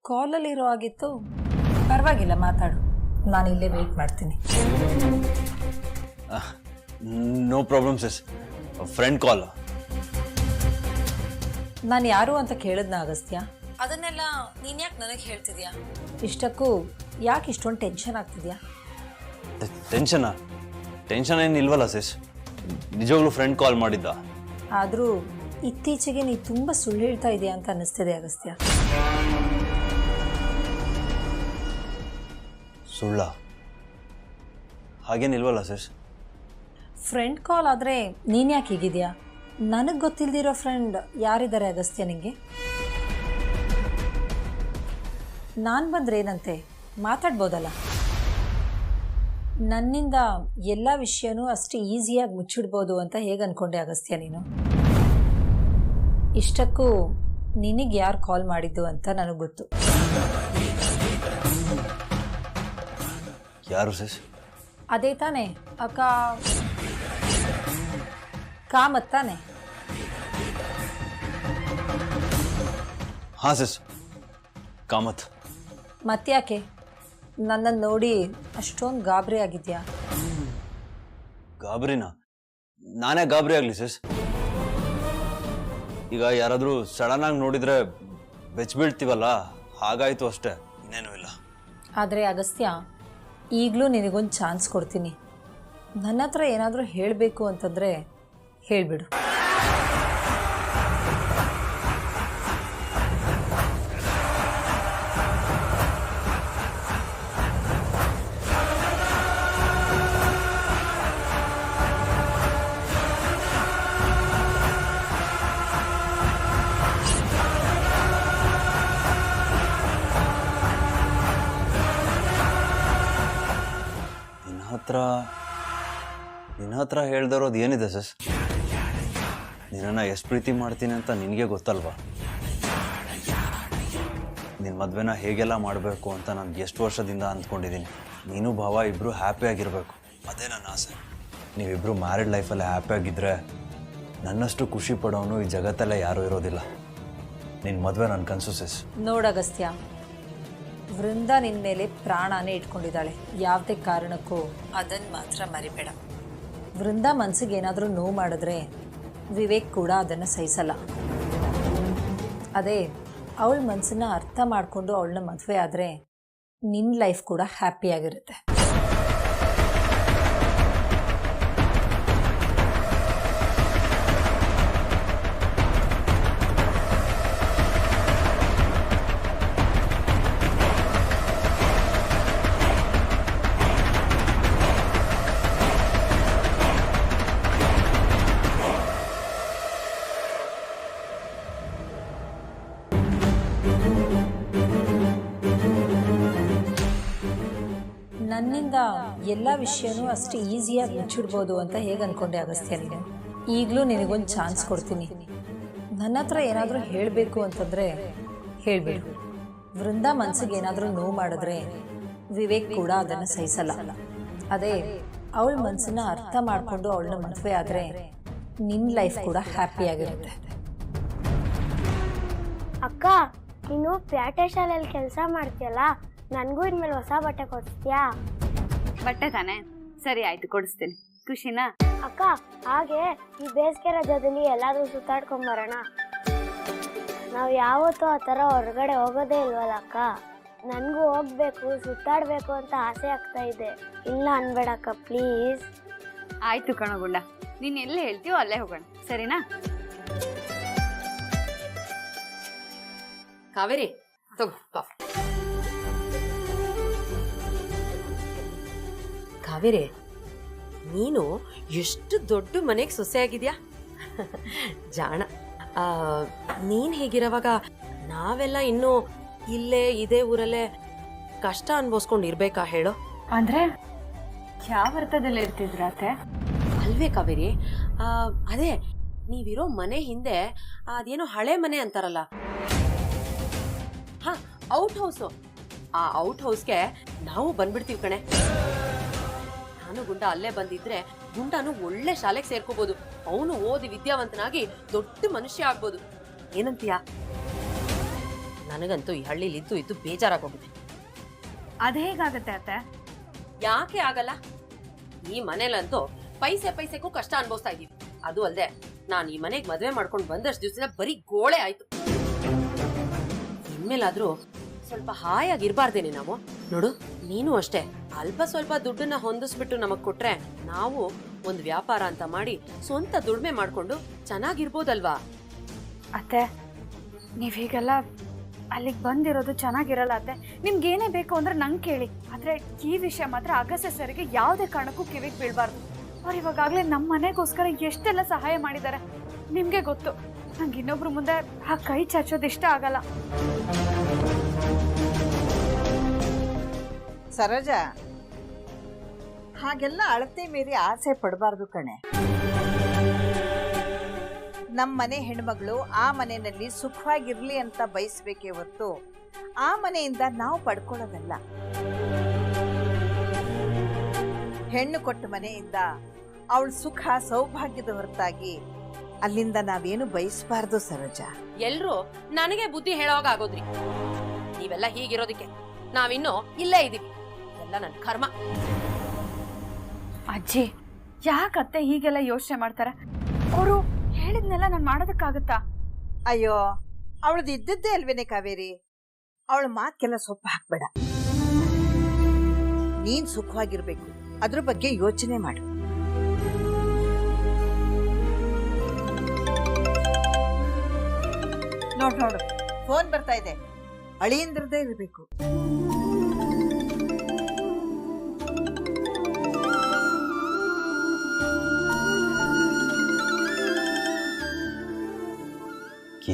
ಕಾಲಲ್ಲಿ ಇರೋ ಆಗಿತ್ತು. ಪರವಾಗಿಲ್ಲ, ಮಾತಾಡು. ನಾನು ಇಲ್ಲೇ ವೇಟ್ ಮಾಡ್ತೀನಿ. No problem sis. Friend call. ನಾನು ಯಾರು ಅಂತ ಕೇಳಿದ್ನ ಅಗಸ್ತ್ಯ? ಅದನ್ನೆಲ್ಲ ನೀನ್ ಯಾಕೆ ನನಗೆ ಹೇಳ್ತಿದ್ಯಾ? ಇಷ್ಟಕ್ಕೂ ಯಾಕೆ ಇಷ್ಟೊಂದು ಟೆನ್ಷನ್ ಆಗ್ತಿದ್ಯಾ? ಟೆನ್ಷನ್ ಏನಿಲ್ವಲ್ಲ ಸಿಸ್. ನಿಜವಾಗ್ಲೂ ಫ್ರೆಂಡ್ ಕಾಲ್ ಮಾಡಿದ್ದ. ಆದರೂ ಇತ್ತೀಚೆಗೆ ನೀ ತುಂಬ ಸುಳ್ಳು ಹೇಳ್ತಾ ಇದೆಯಾ ಅಂತ ಅನ್ನಿಸ್ತಿದೆ ಅಗಸ್ತ್ಯ. ಸುಳ್ಳ? ಹಾಗೇನಿಲ್ವಲ್ಲ ಸಿಸ್. ಫ್ರೆಂಡ್ ಕಾಲ್ ಆದರೆ ನೀನು ಯಾಕೆ ಹೀಗಿದೆಯಾ? ನನಗೆ ಗೊತ್ತಿಲ್ದಿರೋ ಫ್ರೆಂಡ್ ಯಾರಿದ್ದಾರೆ ಅಗಸ್ತ್ಯ ನಿಂಗೆ? ನಾನು ಬಂದ್ರೆ ಏನಂತೆ, ಮಾತಾಡ್ಬೋದಲ್ಲ. ನನ್ನಿಂದ ಎಲ್ಲ ವಿಷಯನೂ ಅಷ್ಟು ಈಸಿಯಾಗಿ ಮುಚ್ಚಿಡ್ಬೋದು ಅಂತ ಹೇಗೆ ಅನ್ಕೊಂಡೆ ಅಗಸ್ತ್ಯ ನೀನು? ಇಷ್ಟಕ್ಕೂ ನಿನಗೆ ಯಾರು ಕಾಲ್ ಮಾಡಿದ್ದು ಅಂತ ನನಗೆ ಗೊತ್ತು. ಯಾರು ಸಿಸ್? ಅದೇ ತಾನೆ ಕಾಮತ್ ತಾನೆ? ಹಾಂ ಸಿಸ್, ಕಾಮತ್. ಮತ್ತ್ಯಾಕೆ ನನ್ನನ್ನು ನೋಡಿ ಅಷ್ಟೊಂದು ಗಾಬರಿ ಆಗಿದ್ಯಾ? ಗಾಬರಿನಾ? ನಾನೇ ಗಾಬರಿ ಆಗಲಿ ಸಿಸ್? ಈಗ ಯಾರಾದರೂ ಸಡನ್ನಾಗಿ ನೋಡಿದರೆ ಬೆಚ್ಚಿಬೀಳ್ತೀವಲ್ಲ, ಹಾಗಾಯಿತು ಅಷ್ಟೇ, ಇನ್ನೇನೂ ಇಲ್ಲ. ಆದರೆ ಅಗಸ್ತ್ಯ, ಈಗಲೂ ನಿನಗೊಂದು ಚಾನ್ಸ್ ಕೊಡ್ತೀನಿ. ನನ್ನ ಹತ್ರ ಏನಾದರೂ ಹೇಳಬೇಕು ಅಂತಂದರೆ ಹೇಳಿಬಿಡು. ನಿನ್ನ ಹತ್ರ ಹೇಳ್ದಿರೋದು ಏನಿದೆ ಸಸ್? ನಿನ್ನನ್ನು ಎಷ್ಟು ಪ್ರೀತಿ ಮಾಡ್ತೀನಿ ಅಂತ ನಿನಗೆ ಗೊತ್ತಲ್ವಾ? ನಿನ್ನ ಮದುವೆನ ಹೇಗೆಲ್ಲ ಮಾಡಬೇಕು ಅಂತ ನಾನು ಎಷ್ಟು ವರ್ಷದಿಂದ ಅಂದ್ಕೊಂಡಿದ್ದೀನಿ. ನೀನು ಭಾವ ಇಬ್ಬರು ಹ್ಯಾಪಿಯಾಗಿರಬೇಕು, ಅದೇ ನನ್ನ ಆಸೆ. ನೀವಿಬ್ಬರು ಮ್ಯಾರಿಡ್ ಲೈಫಲ್ಲಿ ಹ್ಯಾಪಿಯಾಗಿದ್ದರೆ ನನ್ನಷ್ಟು ಖುಷಿ ಪಡೋನು ಈ ಜಗತ್ತಲ್ಲೇ ಯಾರೂ ಇರೋದಿಲ್ಲ. ನಿನ್ನ ಮದುವೆ ನನ್ನ ಕನಸು ಸಸ್. ನೋಡಗಸ್ತ್ಯ, ವೃಂದ ನಿನ್ನ ಮೇಲೆ ಪ್ರಾಣನೇ ಇಟ್ಕೊಂಡಿದ್ದಾಳೆ. ಯಾವುದೇ ಕಾರಣಕ್ಕೂ ಅದನ್ನು ಮಾತ್ರ ಮರಿಬೇಡ. ವೃಂದ ಮನಸ್ಸಿಗೆ ಏನಾದರೂ ನೋವು ಮಾಡಿದ್ರೆ ವಿವೇಕ್ ಕೂಡ ಅದನ್ನು ಸಹಿಸಲ್ಲ. ಅದೇ ಅವಳ ಮನಸ್ಸನ್ನ ಅರ್ಥ ಮಾಡಿಕೊಂಡು ಅವಳನ್ನ ಮದುವೆ ಆದರೆ ನಿನ್ನ ಲೈಫ್ ಕೂಡ ಹ್ಯಾಪಿಯಾಗಿರುತ್ತೆ. ನನ್ನಿಂದ ಎಲ್ಲ ವಿಷಯನೂ ಅಷ್ಟು ಈಸಿಯಾಗಿ ಮುಚ್ಚಿಡ್ಬೋದು ಅಂತ ಹೇಗೆ ಅನ್ಕೊಂಡೆ ಅಗಸ್ತ್ಯ ನೀನು? ಈಗಲೂ ನಿನಗೊಂದು ಚಾನ್ಸ್ ಕೊಡ್ತೀನಿ. ನನ್ನ ಹತ್ರ ಏನಾದರೂ ಹೇಳಬೇಕು ಅಂತಂದರೆ ಹೇಳಿಬಿಡು. ವೃಂದ ಮನಸ್ಸಿಗೆ ಏನಾದರೂ ನೋವು ಮಾಡಿದ್ರೆ ವಿವೇಕ್ ಕೂಡ ಅದನ್ನು ಸಹಿಸಲ್ಲ. ಅದೇ ಅವಳ ಮನಸ್ಸನ್ನ ಅರ್ಥ ಮಾಡಿಕೊಂಡು ಅವಳನ್ನ ಮದುವೆ ಆದರೆ ನಿನ್ನ ಲೈಫ್ ಕೂಡ ಹ್ಯಾಪಿಯಾಗಿರುತ್ತೆ. ಅಕ್ಕ, ನೀನು ಪ್ಯಾಟೆ ಶಾಲೆಯಲ್ಲಿ ಕೆಲಸ ಮಾಡ್ತೀಯಲ್ಲ, ನನಗೂ ಇನ್ಮೇಲೆ ಹೊಸ ಬಟ್ಟೆ ಕೊಡಿಸ್ತೀಯಾ? ಬಟ್ಟೆ ತಾನೆ? ಸರಿ ಆಯ್ತು, ಕೊಡಿಸ್ತೀನಿ. ಖುಷಿನಾ? ಅಕ್ಕ, ಹಾಗೆ ಈ ಬೇಸಿಗೆ ರಜದಲ್ಲಿ ಎಲ್ಲಾದ್ರೂ ಸುತ್ತಾಡ್ಕೊಂಬರೋಣ. ನಾವು ಯಾವತ್ತೂ ಆ ಥರ ಹೊರಗಡೆ ಹೋಗೋದೇ ಇಲ್ವಲ್ಲ ಅಕ್ಕ. ನನಗೂ ಹೋಗ್ಬೇಕು, ಸುತ್ತಾಡಬೇಕು ಅಂತ ಆಸೆ ಆಗ್ತಾ ಇದೆ. ಇಲ್ಲ ಅನ್ಬೇಡಕ್ಕ ಪ್ಲೀಸ್. ಆಯ್ತು ಕಣಗುಂಡ, ನೀನು ಎಲ್ಲಿ ಹೇಳ್ತೀವೋ ಅಲ್ಲೇ ಹೋಗೋಣ, ಸರಿನಾ? ಕಾವೇರಿ ತಗೋ. ಕಾವೇರಿ, ನೀನು ಎಷ್ಟು ದೊಡ್ಡ ಮನೆಗೆ ಸೊಸೆ ಆಗಿದ್ಯಾ, ಜಾಣ. ನೀನು ಹೇಗಿರೋವಾಗ ನಾವೆಲ್ಲ ಇನ್ನೂ ಇಲ್ಲೇ ಇದೇ ಊರಲ್ಲೇ ಕಷ್ಟ ಅನ್ಭವಿಸ್ಕೊಂಡು ಇರ್ಬೇಕಾ ಹೇಳು? ಅಂದ್ರೆ ಯಾವ ಅರ್ಥದಲ್ಲಿ ಇರ್ತಿದ್ರಾತೆ? ಅಲ್ವೇ ಕಾವೇರಿ, ಅದೇ ನೀವಿರೋ ಮನೆ ಹಿಂದೆ ಅದೇನೋ ಹಳೆ ಮನೆ ಅಂತಾರಲ್ಲ, ಹಾ, ಔಟ್ ಹೌಸು. ಆ ಔಟ್ ಹೌಸ್ಗೆ ನಾವು ಬಂದ್ಬಿಡ್ತೀವಿ ಕಣೆ. ನಾನು ಗುಂಡ ಅಲ್ಲೇ ಬಂದಿದ್ರೆ ಗುಂಡನು ಒಳ್ಳೆ ಶಾಲೆಗೆ ಸೇರ್ಕೋಬಹುದು. ಅವನು ಓದಿ ವಿದ್ಯಾವಂತನಾಗಿ ದೊಡ್ಡ ಮನುಷ್ಯ ಆಗ್ಬೋದು. ಏನಂತೀಯ? ನನಗಂತೂ ಈ ಹಳ್ಳಿಲಿ ಇದ್ದು ಬೇಜಾರಾಗೋಗಿದೆ. ಅದು ಹೇಗಾಗತ್ತೆ ಅತ್ತೆ? ಯಾಕೆ ಆಗಲ್ಲ? ಈ ಮನೇಲಂತೂ ಪೈಸೆಗೂ ಕಷ್ಟ ಅನ್ಭವಿಸ್ತಾ ಇದೀವಿ. ಅದು ಅಲ್ಲದೆ ನಾನು ಈ ಮನೆಗೆ ಮದುವೆ ಮಾಡ್ಕೊಂಡು ಬಂದಷ್ಟು ದಿವಸ ಬರೀ ಗೋಳೆ ಆಯ್ತು. ಇನ್ಮೇಲಾದ್ರೂ ಸ್ವಲ್ಪ ಹಾಯಾಗಿರ್ಬಾರ್ದೇನೆ ನಾವು? ನೋಡು, ನೀನು ಅಷ್ಟೇ ಅಲ್ಪ ಸ್ವಲ್ಪ ದುಡ್ಡನ್ನ ಹೊಂದಿಸ್ಬಿಟ್ಟು ನಮಗ್ ಕೊಟ್ರೆ ನಾವು ಒಂದು ವ್ಯಾಪಾರ ಅಂತ ಮಾಡಿ ಸ್ವಂತ ದುಡಿಮೆ ಮಾಡ್ಕೊಂಡು ಚೆನ್ನಾಗಿರ್ಬೋದಲ್ವಾ? ಅತ್ತೆ, ನೀವ್ ಹೀಗೆಲ್ಲ ಅಲ್ಲಿಗೆ ಬಂದಿರೋದು ಚೆನ್ನಾಗಿರಲ್ಲ ಅತ್ತೆ. ನಿಮ್ಗೆ ಏನೇ ಬೇಕು ಅಂದ್ರೆ ನಂಗೆ ಕೇಳಿ. ಆದ್ರೆ ಈ ವಿಷಯ ಮಾತ್ರ ಅಗಸ್ತ್ಯ ಸರಿಗೆ ಯಾವುದೇ ಕಾರಣಕ್ಕೂ ಕಿವಿಗೆ ಬೀಳ್ಬಾರ್ದು. ಅವ್ರು ಇವಾಗಲೇ ನಮ್ಮ ಮನೆಗೋಸ್ಕರ ಎಷ್ಟೆಲ್ಲ ಸಹಾಯ ಮಾಡಿದ್ದಾರೆ ನಿಮ್ಗೆ ಗೊತ್ತು. ನಂಗೆ ಇನ್ನೊಬ್ರು ಮುಂದೆ ಆ ಕೈ ಚಾಚೋದು ಇಷ್ಟ ಆಗಲ್ಲ. ಸರೋಜಾ, ಹಾಗೆಲ್ಲ ಅಳತೆ ಮೀರಿ ಆಸೆ ಪಡಬಾರ್ದು ಕಣೆ. ನಮ್ಮ ಮನೆ ಹೆಣ್ಮಗಳು ಆ ಮನೆಯಲ್ಲಿ ಸುಖವಾಗಿರ್ಲಿ ಅಂತ ಬಯಸ್ಬೇಕೇ ಹೊರತು ಆ ಮನೆಯಿಂದ ನಾವು ಪಡ್ಕೊಳ್ಳೋದಲ್ಲ. ಹೆಣ್ಣು ಕೊಟ್ಟ ಮನೆಯಿಂದ ಅವಳ ಸುಖ ಸೌಭಾಗ್ಯದ ಹೊರತಾಗಿ ಅಲ್ಲಿಂದ ನಾವೇನು ಬಯಸಬಾರ್ದು ಸರೋಜಾ. ಎಲ್ರು ನನಗೆ ಬುದ್ಧಿ ಹೇಳೋವಾಗ ಆಗೋದ್ರಿ. ನೀವೆಲ್ಲ ಹೀಗಿರೋದಕ್ಕೆ ನಾವಿನ್ನೂ ಇಲ್ಲೇ ಇದೀವಿ. ಎಲ್ಲ ನನ್ನ ಕರ್ಮ. ಅಜ್ಜಿ, ಯಾಕತ್ತೆ ಹೀಗೆಲ್ಲ ಯೋಚನೆ ಮಾಡ್ತಾರೆ? ಅವರು ಹೇಳಿದ್ನೆಲ್ಲ ನಾನು ಮಾಡೋದಕ್ಕಾಗತ್ತಾ? ಅಯ್ಯೋ, ಅವಳದು ಇದ್ದದ್ದೇ ಅಲ್ವೇನೆ ಕಾವೇರಿ. ಅವಳ ಮಾತ್ಗೆಲ್ಲ ಸೊಪ್ಪು ಹಾಕ್ಬೇಡ. ನೀನ್ ಸುಖವಾಗಿರ್ಬೇಕು, ಅದ್ರ ಬಗ್ಗೆ ಯೋಚನೆ ಮಾಡು. ನೋಡು, ಫೋನ್ ಬರ್ತಾ ಇದೆ. ಅಳಿಯಂದ್ರದೇ ಇರಬೇಕು.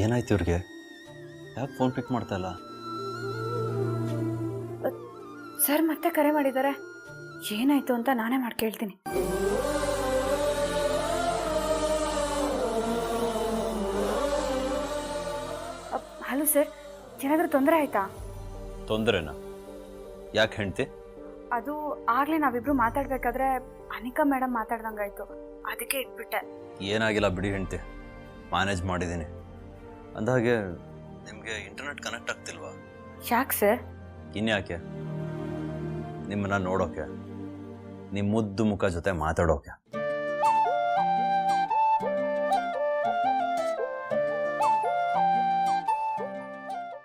ಏನಾಯ್ತು ಇವ್ರಿಗೆ? ಯಾಕೆ ಫೋನ್ ಪಿಕ್ ಮಾಡ್ತಾ ಇಲ್ಲ? ಸರ್ ಮತ್ತೆ ಕರೆ ಮಾಡಿದ್ದಾರೆ. ಏನಾಯ್ತು ಅಂತ ನಾನೇ ಮಾಡಿ ಕೇಳ್ತೀನಿ. ಹಲೋ ಸರ್, ಏನಾದರೂ ತೊಂದರೆ ಆಯ್ತಾ? ತೊಂದರೆನಾ? ಯಾಕೆ ಹೆಂಡ್ತಿ? ಅದು ಆಗ್ಲೇ ನಾವಿಬ್ರು ಮಾತಾಡ್ಬೇಕಾದ್ರೆ ಅನಿಕಾ ಮೇಡಮ್ ಮಾತಾಡ್ದಂಗಾಯ್ತು, ಅದಕ್ಕೆ ಇಟ್ಬಿಟ್ಟೆ. ಏನಾಗಿಲ್ಲ ಬಿಡಿ ಹೆಂಡ್ತಿ, ಮ್ಯಾನೇಜ್ ಮಾಡಿದ್ದೀನಿ. ಅಂದಹಾಗೆ ನಿಮಗೆ ಇಂಟರ್ನೆಟ್ ಕನೆಕ್ಟ್ ಆಗ್ತಿಲ್ವಾ? ಯಾಕೆ ಸರ್? ಇನ್ಯಾಕೆ? ನಿಮ್ಮನ್ನ ನೋಡೋಕೆ, ನಿಮ್ಮ ಮುದ್ದು ಮುಖ ಜೊತೆ ಮಾತಾಡೋಕೆ.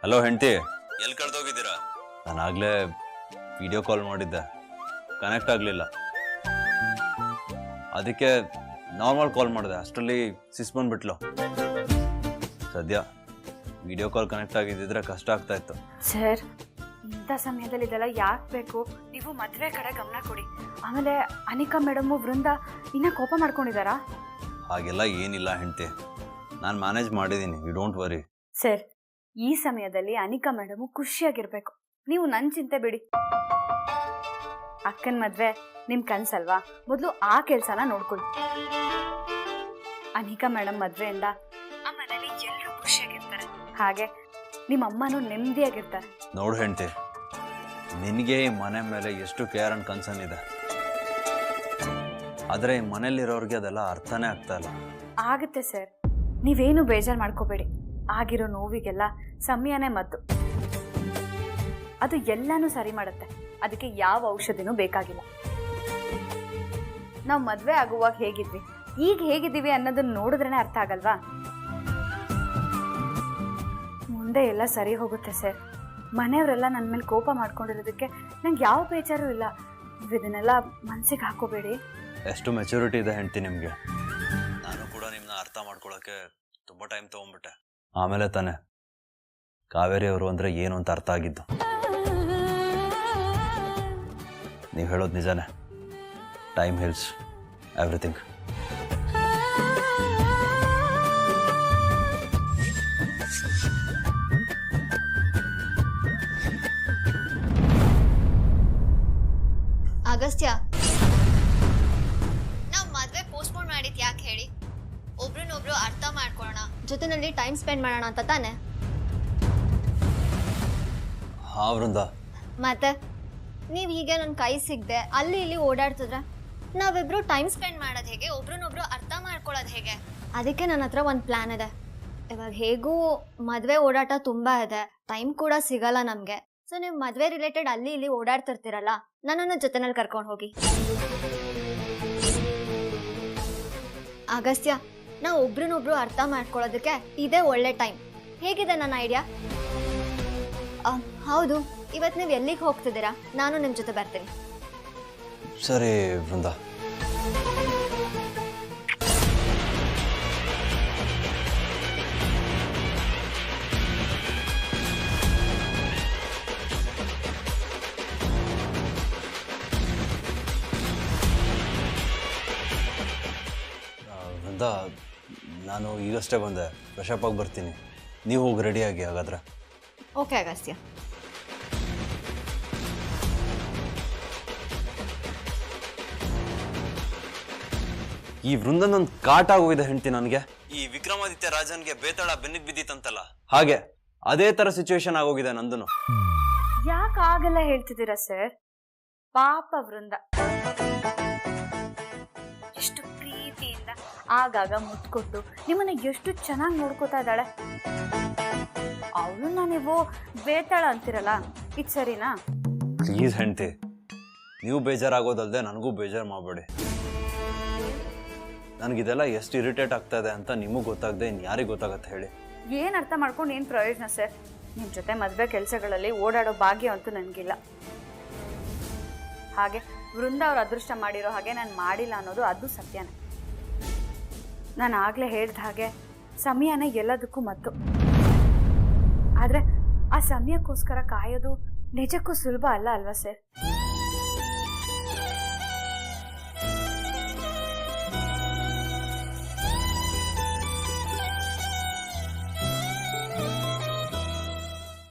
ಹಲೋ ಹೆಂಡ್ತಿ, ಎಲ್ಲಿ ಕಳ್ದೋಗಿದ್ದೀರಾ? ನಾನಾಗಲೇ ವಿಡಿಯೋ ಕಾಲ್ ಮಾಡಿದ್ದೆ, ಕನೆಕ್ಟ್ ಆಗಲಿಲ್ಲ. ಅದಕ್ಕೆ ನಾರ್ಮಲ್ ಕಾಲ್ ಮಾಡಿದೆ, ಅಷ್ಟರಲ್ಲಿ ಸಿಸ್ ಬಂದ್ಬಿಟ್ಲು. ಸದ್ಯ ವಿಡಿಯೋ ಕಾಲ್ ಕನೆಕ್ಟ್ ಆಗಿದ್ದಿದ್ರೆ ಕಷ್ಟ ಆಗ್ತಾ ಇತ್ತು. ಸರ್, ಇಂಥ ಸಮಯದಲ್ಲಿ ಇದೆಲ್ಲ ಯಾಕೆ ಬೇಕು? ನೀವು ಮದುವೆ ಕಡೆ ಗಮನ ಕೊಡಿ. ಆಮೇಲೆ ಅನಿಕಾ ಮೇಡಮು ವೃಂದ ಇನ್ನ ಕೋಪ ಮಾಡ್ಕೊಂಡಿದ್ದಾರಾ? ಹಾಗೆಲ್ಲ ಏನಿಲ್ಲ ಹೆಂಡ್ತಿ, ನಾನು ಮ್ಯಾನೇಜ್ ಮಾಡಿದ್ದೀನಿ, ಯು ಡೋಂಟ್ ವರಿ. ಸರ್, ಈ ಸಮಯದಲ್ಲಿ ಅನಿಕಾ ಮೇಡಮು ಖುಷಿಯಾಗಿರ್ಬೇಕು. ನೀವು ನನ್ನ ಚಿಂತೆ ಬಿಡಿ. ಅಕ್ಕನ ಮದ್ವೆ ನಿಮ್ ಕನ್ಸಲ್ವಾ? ಮೊದಲು ಆ ಕೆಲಸನ ನೋಡ್ಕೊಳ್ಳಿ. ಅನಿಕಾ ಮೇಡಮ್ ಮದ್ವೆಯಿಂದ ಆ ಮನೇಲಿ ಎಲ್ಲರೂ ಖುಷಿಯಾಗಿರ್ತಾರೆ, ಹಾಗೆ ನಿಮ್ಮ ಅಮ್ಮನೂ ನೆಮ್ಮದಿಯಾಗಿರ್ತಾರೆ. ನೋಡು ಹೆಂಡ್ತಿ, ನಿನಗೆ ಈ ಮನೆ ಮೇಲೆ ಎಷ್ಟು ಕೇರ್ ಅಂಡ್ ಕನ್ಸರ್ನ್ ಇದೆ, ಆದರೆ ಈ ಮನೇಲಿರೋರಿಗೆ ಅದೆಲ್ಲ ಅರ್ಥನೇ ಆಗ್ತಾ ಇಲ್ಲ. ಆಗುತ್ತೆ ಸರ್, ನೀವೇನು ಬೇಜಾರು ಮಾಡ್ಕೋಬೇಡಿ. ಆಗಿರೋ ನೋವಿಗೆಲ್ಲ ಸಮಯನೇ ಮದ್ದು. ಅದು ಎಲ್ಲಾನು ಸರಿ ಮಾಡುತ್ತೆ. ಅದಕ್ಕೆ ಯಾವ ಔಷಧಿನೂ ಬೇಕಾಗಿಲ್ಲ. ನಾವು ಮದುವೆ ಆಗುವಾಗ ಹೇಗಿದ್ವಿ, ಈಗ ಹೇಗಿದ್ದೀವಿ ಅನ್ನೋದನ್ನ ನೋಡಿದ್ರೇನೆ ಅರ್ಥ ಆಗಲ್ವಾ? ಮುಂದೆ ಎಲ್ಲ ಸರಿ ಹೋಗುತ್ತೆ ಸರ್. ಮನೆಯವರೆಲ್ಲ ನನ್ನ ಮೇಲೆ ಕೋಪ ಮಾಡ್ಕೊಂಡಿರೋದಕ್ಕೆ ನಂಗೆ ಯಾವ ಬೇಜಾರು ಇಲ್ಲ. ನೀವು ಇದನ್ನೆಲ್ಲ ಮನಸ್ಸಿಗೆ ಹಾಕೋಬೇಡಿ. ಎಷ್ಟು ಮೆಚುರಿಟಿ ಇದೆ ಹೆಂಡ್ತಿ ನಿಮಗೆ. ನಾನು ಕೂಡ ನಿಮ್ಮನ್ನ ಅರ್ಥ ಮಾಡ್ಕೊಳ್ಳೋಕ್ಕೆ ತುಂಬ ಟೈಮ್ ತೊಗೊಂಡ್ಬಿಟ್ಟೆ. ಆಮೇಲೆ ತಾನೆ ಕಾವೇರಿ ಅವರು ಅಂದರೆ ಏನು ಅಂತ ಅರ್ಥ ಆಗಿದ್ದು. ನೀವು ಹೇಳೋದು ನಿಜಾನೇ, ಟೈಮ್ ಹಿಲ್ಸ್ ಎವ್ರಿಥಿಂಗ್. ಅಗಸ್ತ್ಯ, ನಾವು ಮದುವೆ ಪೋಸ್ಟ್ಪೋನ್ ಮಾಡಿದ್ ಯಾಕೆ ಹೇಳಿ? ಒಬ್ರನ್ನೊಬ್ರು ಅರ್ಥ ಮಾಡ್ಕೊಳ್ಳೋಣ, ಜೊತೆನಲ್ಲಿ ಟೈಮ್ ಸ್ಪೆಂಡ್ ಮಾಡೋಣ ಅಂತ ತಾನೆ? ಹಾ ವೃಂದ. ಮತ್ತೆ ನೀವು ಹೀಗೆ ನನ್ನ ಕೈ ಸಿಗದೆ ಅಲ್ಲಿ ಇಲ್ಲಿ ಓಡಾಡ್ತಿದ್ರೆ ನಾವಿಬ್ರು ಟೈಮ್ ಸ್ಪೆಂಡ್ ಮಾಡೋದು ಹೇಗೆ? ಒಬ್ರನ್ನೊಬ್ರು ಅರ್ಥ ಮಾಡ್ಕೊಳ್ಳೋದು ಹೇಗೆ? ಅದಕ್ಕೆ ನನ್ನ ಹತ್ರ ಒಂದು ಪ್ಲಾನ್ ಇದೆ. ಇವಾಗ ಹೇಗೂ ಮದುವೆ ಓಡಾಟ ತುಂಬ ಇದೆ, ಟೈಮ್ ಕೂಡ ಸಿಗಲ್ಲ ನಮಗೆ. ಸೊ ನೀವು ಮದುವೆ ರಿಲೇಟೆಡ್ ಅಲ್ಲಿ ಇಲ್ಲಿ ಓಡಾಡ್ತಿರ್ತೀರಲ್ಲ, ನನ್ನನ್ನು ಜೊತೆನಲ್ಲಿ ಕರ್ಕೊಂಡು ಹೋಗಿ. ಅಗಸ್ತ್ಯ, ನಾವು ಒಬ್ರನ್ನೊಬ್ರು ಅರ್ಥ ಮಾಡ್ಕೊಳ್ಳೋದಕ್ಕೆ ಇದೇ ಒಳ್ಳೆ ಟೈಮ್. ಹೇಗಿದೆ ನನ್ನ ಐಡಿಯಾ? ಹೌದು, ಇವತ್ತು ನೀವು ಎಲ್ಲಿಗೆ ಹೋಗ್ತಿದ್ದೀರಾ? ನಾನು ನಿಮ್ಮ ಜೊತೆ ಬರ್ತೀನಿ. ಸರಿ ವೃಂದ. ವೃಂದ, ನಾನು ಈಗಷ್ಟೇ ಬಂದೆ, ಫ್ರೆಶಪ್ ಆಗಿ ಬರ್ತೀನಿ. ನೀವು ಹೋಗಿ ರೆಡಿಯಾಗಿ ಹಾಗಾದ್ರೆ. ಓಕೆ ಅಗಸ್ತ್ಯ. ಈ ವೃಂದನೊಂದು ಕಾಟ ಆಗೋಗಿದೆ ಹೆಂಡ್ತಿ ನನಗೆ. ಈ ವಿಕ್ರಮಾದಿತ್ಯ ರಾಜನ್ಗೆ ಬೇತಾಳ ಬೆನ್ನಿಗೆ ಬಿದ್ದಿತ್ತಂತಲ್ಲ, ಹಾಗೆ ಅದೇ ತರ ಸಿಚುವೇಶನ್ ಆಗೋಗಿದೆ ನಂದನು. ಯಾಕೆ ಆಗೆಲ್ಲ ಹೇಳ್ತಿದ್ದೀರಾ ಸರ್? ಪಾಪ ವೃಂದ ಎಷ್ಟು ಪ್ರೀತಿಯಿಂದ ಆಗಾಗ ಮುಟ್ಕೊಟ್ಟು ನಿಮ್ಮನ್ನ ಎಷ್ಟು ಚೆನ್ನಾಗಿ ನೋಡ್ಕೋತಾ ಇದ್ದಾಳೆ. ಅವಳನ್ನ ನೀವು ಬೇತಾಳ ಅಂತಿರಲ್ಲ, ಇದು ಸರಿನಾ? ಪ್ಲೀಸ್ ಹೆಂಡ್ತಿ, ನೀವು ಬೇಜಾರಾಗೋದಲ್ದೆ ನನಗೂ ಬೇಜಾರು ಮಾಡಬೇಡಿ. ನನಗಿದೆಲ್ಲ ಎಷ್ಟು ಇರಿಟೇಟ್ ಆಗ್ತಾ ಇದೆ ಅಂತ ನಿಮಗೂ ಗೊತ್ತಾಗದೆ ಇನ್ನು ಯಾರಿಗೆ ಗೊತ್ತಾಗತ್ತೆ ಹೇಳಿ? ಏನು ಅರ್ಥ ಮಾಡ್ಕೊಂಡು ಏನು ಪ್ರಯೋಜನ ಸರ್? ನಿಮ್ಮ ಜೊತೆ ಮದುವೆ ಕೆಲಸಗಳಲ್ಲಿ ಓಡಾಡೋ ಭಾಗ್ಯ ಅಂತೂ ನನಗಿಲ್ಲ. ಹಾಗೆ ವೃಂದ ಅವ್ರ ಅದೃಷ್ಟ ಮಾಡಿರೋ ಹಾಗೆ ನಾನು ಮಾಡಿಲ್ಲ ಅನ್ನೋದು ಅದು ಸತ್ಯನೇ. ನಾನು ಆಗಲೇ ಹೇಳ್ದ ಹಾಗೆ ಸಮಯನೇ ಎಲ್ಲದಕ್ಕೂ ಮದ್ದು. ಆದರೆ ಆ ಸಮಯಕ್ಕೋಸ್ಕರ ಕಾಯೋದು ನಿಜಕ್ಕೂ ಸುಲಭ ಅಲ್ಲ ಅಲ್ವಾ ಸರ್?